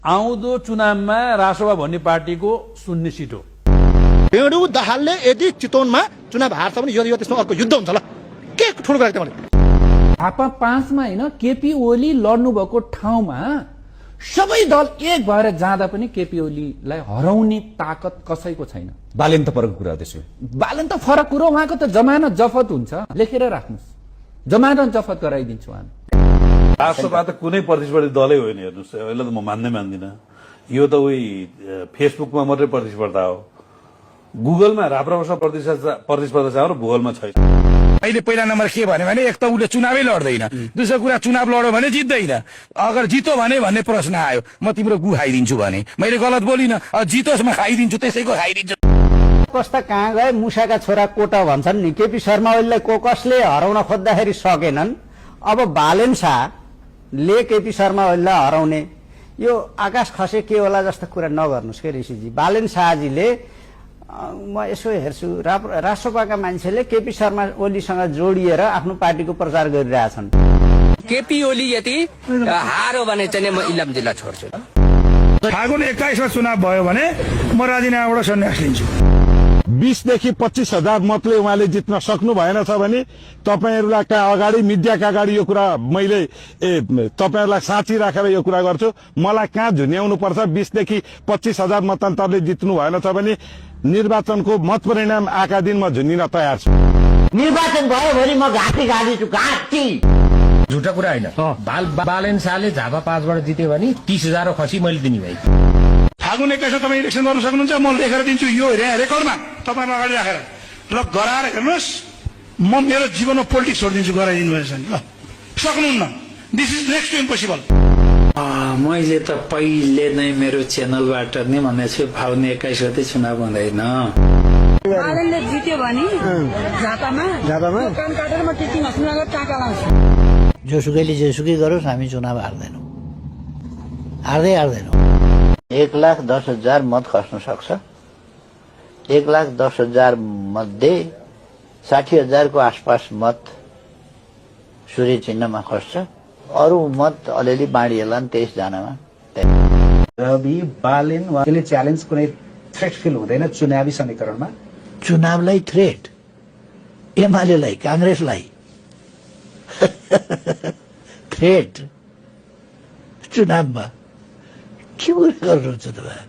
आउँदो चुनावमा रासोपा भन्ने पार्टीको 0 सिट हो। भेडु दाहालले यदि चितवनमा चुनाव हार्छ भने यो त्यसमा अर्को युद्ध हुन्छ ल। के ठुलो कुरा मैले झापा 5 मा हैन केपी ओली लड्नु भएको ठाउँमा सबै दल एक भएर जाँदा पनि केपी ओलीलाई हराउने ताकत कसैको छैन। बालेन त फरक कुरा हो त्यसो। बालेन त फरक कुरा, उहाँको त जमानत जफत हुन्छ, लेखेर राख्नुस्, जमानत जफत गराइदिन्छु उहाँ। राष्ट्रपा त कुनै प्रतिस्पर्धी दलै होइन, हेर्नुहोस् अहिले त म मान्दिनँ। यो त उही फेसबुकमा मात्रै प्रतिस्पर्धा हो। गुगलमा राप्रपासँग प्रतिस्पर्धा छ र भूगोलमा छैन। अहिले पहिला नम्बर के भने एक त उसले चुनावै लड्दैन, दोस्रो कुरा चुनाव लड्यो भने जित्दैन, अगर जितो भने भन्ने प्रश्न आयो म तिम्रो गु खाइदिन्छु भने मैले गलत बोलिनँ, जितोस् म खाइदिन्छु, त्यसैको खाइदिन्छु। कस्ता कहाँ गए मुसाका छोरा कोटा भन्छन् नि। केपी शर्मा ओलीलाई कसले हराउन खोज्दाखेरि सकेनन्, अब बालेन शाहले केपी शर्मा ओलीलाई हराउने यो आकाश खसे के होला जस्तो कुरा नगर्नुहोस् के ऋषिजी। बालेन शाहजीले म यसो हेर्छु राष्ट्रपाका मान्छेले केपी शर्मा ओलीसँग जोडिएर आफ्नो पार्टीको प्रचार गरिरहेछन्। केपी ओली यदि हारो भने चाहिँ म इलाम जिल्ला छोड्छु। फागुन 21 मा चुनाव भयो भने म राजीनामाबाट सन्यास लिन्छु। 20 देखि 25,000 मतले उहाँले जित्न सक्नु भएन छ भने तपाईहरुलाई अगाडि मिडियाका अगाडि यो कुरा मैले तपाईहरुलाई साँची राखेर यो कुरा गर्छु। मलाई कहाँ झुन्याउनु पर्छ? 20 देखि 25,000 मतान्तरले जित्नु भएन छ भने निर्वाचनको मत परिणाम आएका दिन म झुन्निन तयार छु। निर्वाचन भयो भने म घाँटी गाडिछु, घाँटी। झुटा कुरा होइन। बालेन शाहले झापा 5 बाट जित्यो भने 30,000 खसी मैले दिने भाइ। फागुन 21 मा तपाईँ इलेक्सन गर्न सक्नुहुन्छ, म लेखेर दिन्छु यो रेकर्डमा तपाईहरुलाई अगाडि राखेर ल गराएर हेर्नुहोस्। म मेरो जीवनमा पोलिटिक्स छोडिदिन्छु गराइदिनु भएछ नि। ल सक्नुहुन्न, this is next to impossible. मैले त पहिले नै मेरो च्यानलबाट नै भनेको छु फागुन 21 गते चुनाव हुँदैन। बालेनले जित्यो भने झापामा कान काटेर म टिचिङ हस्पिटलमा टाका लाउँछु। जोसुकैले जेसुकै गरोस् हामी चुनाव हार्दैनौँ, हार्दैनौँ। 1,10,000 मत खस्न सक्छ। 1,10,000 मध्ये 60,000 को आसपास मत सूर्य चिन्हमा खस्छ, अरू मत अलिअलि बाँडिएला 23 जनामा। रवि बालेन उहाँले च्यालेन्ज कुनै थ्रेट फिल हुँदैन चुनावी समीकरणमा? चुनावलाई थ्रेट, एमालेलाई कांग्रेसलाई थ्रेट चुनावमा के गर्नुहुन्छ तपाईँ?